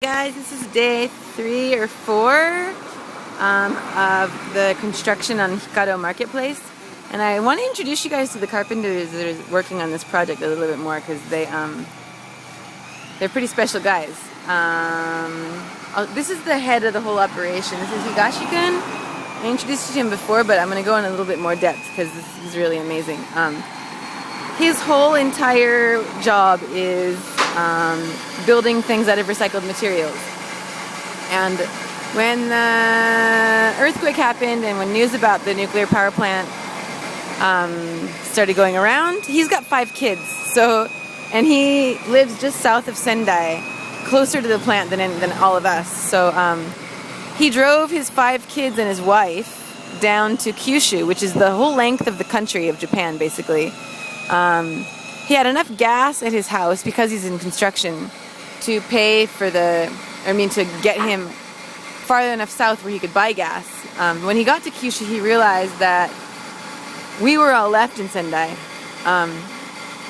guys, this is day 3 or 4 of the construction on Hikaru Marketplace, and I want to introduce you guys to the carpenters that are working on this project a little bit more because they're pretty special guys. This is the head of the whole operation. This is Higashi-kun. I introduced you to him before, but I'm going to go in a little bit more depth because this is really amazing. His whole entire job is building things out of recycled materials. And when the earthquake happened and when news about the nuclear power plant started going around, he's got 5 kids. And he lives just south of Sendai, closer to the plant than all of us. So he drove his 5 kids and his wife down to Kyushu, which is the whole length of the country of Japan, basically. He had enough gas at his house because he's in construction to pay for to get him far enough south where he could buy gas. When he got to Kyushu, he realized that we were all left in Sendai.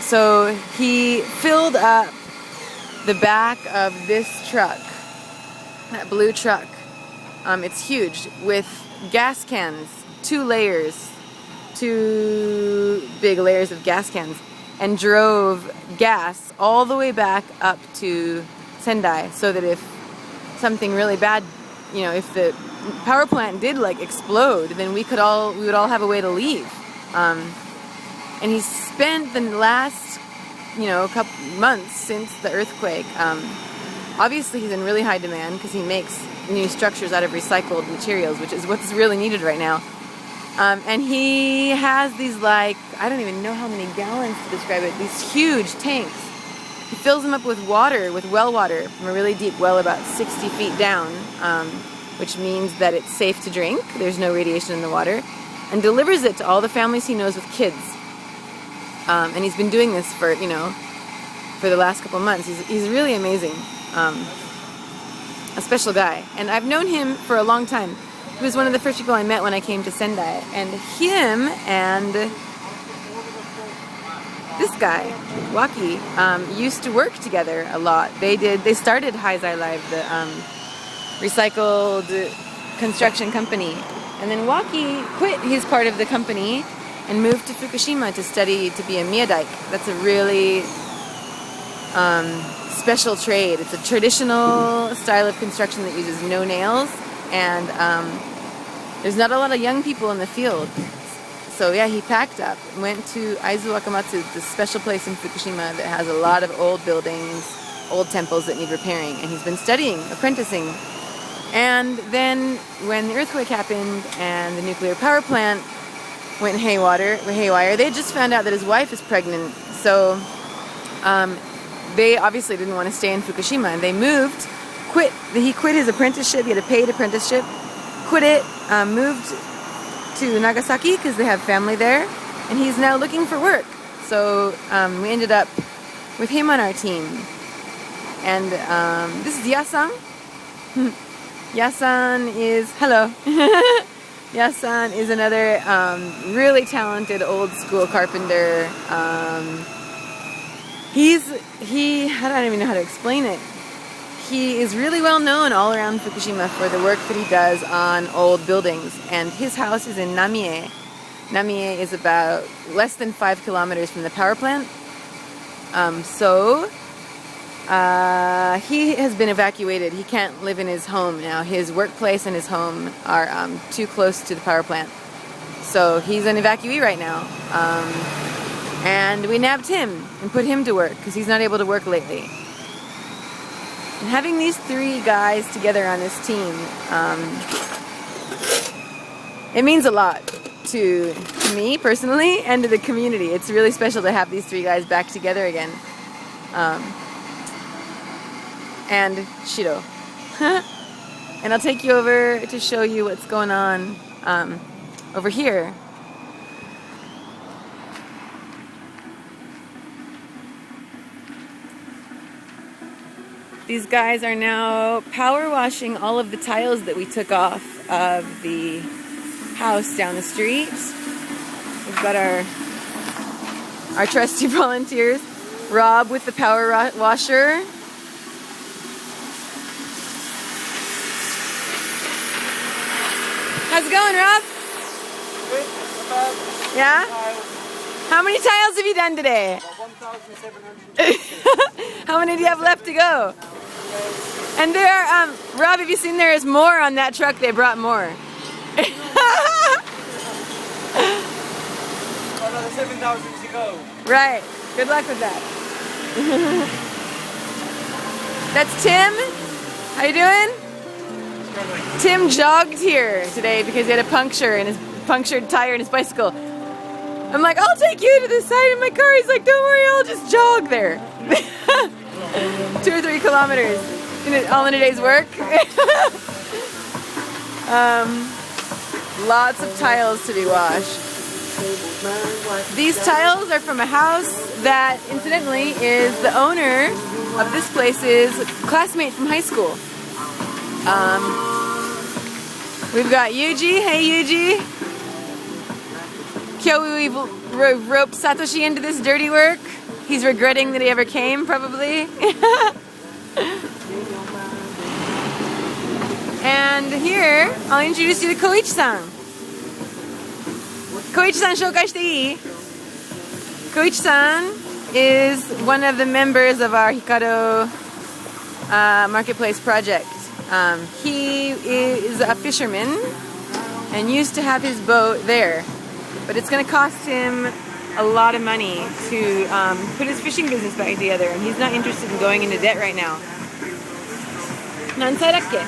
So he filled up the back of this truck, that blue truck. It's huge, with gas cans, 2 big layers of gas cans, and drove gas all the way back up to Sendai so that if something really bad, if the power plant did explode, then we would all have a way to leave. And he spent the last, couple months since the earthquake. Obviously, he's in really high demand because he makes new structures out of recycled materials, which is what's really needed right now. And he has these I don't even know how many gallons to describe it, these huge tanks. He fills them up with water, with well water, from a really deep well about 60 feet down, which means that it's safe to drink, there's no radiation in the water, and delivers it to all the families he knows with kids. And he's been doing this for the last couple months. He's really amazing. A special guy. And I've known him for a long time. He was one of the first people I met when I came to Sendai. And him and this guy, Waki, used to work together a lot. They started Heizai Live, the recycled construction company. And then Waki quit his part of the company and moved to Fukushima to study to be a miyadike. That's a really special trade. It's a traditional style of construction that uses no nails, and there's not a lot of young people in the field. So yeah, he packed up and went to Aizu Wakamatsu, this special place in Fukushima that has a lot of old buildings, old temples that need repairing, and he's been studying, apprenticing. And then when the earthquake happened and the nuclear power plant went haywire, they just found out that his wife is pregnant. So they obviously didn't want to stay in Fukushima, and they moved. He quit his apprenticeship. He had a paid apprenticeship. Quit it. Moved to Nagasaki because they have family there, and he's now looking for work. So we ended up with him on our team. And this is Yasan. Yasan is Yasan is another really talented old school carpenter. I don't even know how to explain it. He is really well known all around Fukushima for the work that he does on old buildings. And his house is in Namie. Namie is about less than 5 kilometers from the power plant. He has been evacuated. He can't live in his home now. His workplace and his home are too close to the power plant. So he's an evacuee right now. And we nabbed him and put him to work because he's not able to work lately. And having these 3 guys together on this team, it means a lot to me personally and to the community. It's really special to have these 3 guys back together again. And Shiro. And I'll take you over to show you what's going on over here. These guys are now power washing all of the tiles that we took off of the house down the street. We've got our trusty volunteers. Rob with the power washer. How's it going, Rob? Yeah? How many tiles have you done today? 1,700. How many do you have left to go? And there are, Rob, have you seen there is more on that truck? They brought more. Another 7,000 to go. Right. Good luck with that. That's Tim. How you doing? Tim jogged here today because he had a puncture in his punctured tire in his bicycle. I'm like, I'll take you to the side of my car. He's like, don't worry, I'll just jog there. 2 or 3 kilometers all in a day's work. Lots of tiles to be washed. These tiles are from a house that, incidentally, is the owner of this place's classmate from high school. We've got Yuji. Hey, Yuji. Kyo, we've roped Satoshi into this dirty work. He's regretting that he ever came, probably. And here, I'll introduce you to Koichi-san. Koichi-san, 紹介していい? Koichi-san is one of the members of our Hikaru Marketplace project. He is a fisherman and used to have his boat there, but it's going to cost him a lot of money to put his fishing business back together, and he's not interested in going into debt right now. 何歳だっけ?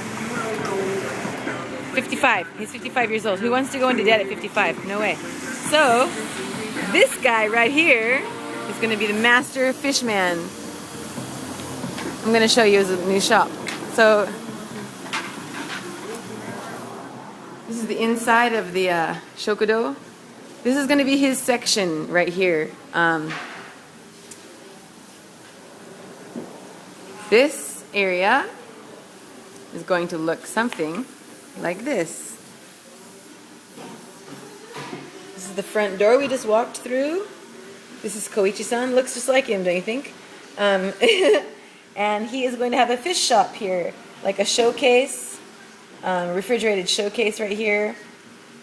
55. He's 55 years old. Who wants to go into debt at 55? No way. So, this guy right here is going to be the master fishman. I'm going to show you his new shop. So, this is the inside of the shokudo. This is going to be his section right here. This area is going to look something like this. This is the front door we just walked through. This is Koichi-san. Looks just like him, don't you think? And he is going to have a fish shop here, like a showcase, refrigerated showcase right here,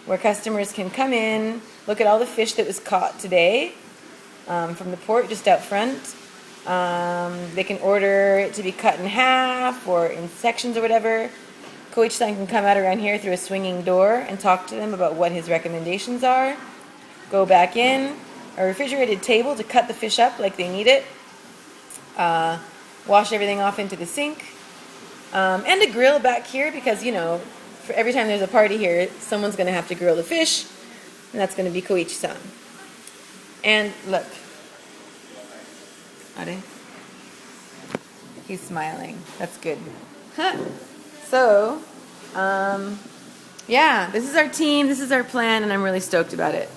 where customers can come in, look at all the fish that was caught today from the port just out front. They can order it to be cut in half or in sections or whatever. Koichi-san can come out around here through a swinging door and talk to them about what his recommendations are. Go back in, a refrigerated table to cut the fish up like they need it. Wash everything off into the sink. And a grill back here because, you know, for every time there's a party here, someone's going to have to grill the fish. And that's going to be Koichi-san. And look. Are? He's smiling. That's good. Huh. So, yeah, this is our team, this is our plan, and I'm really stoked about it.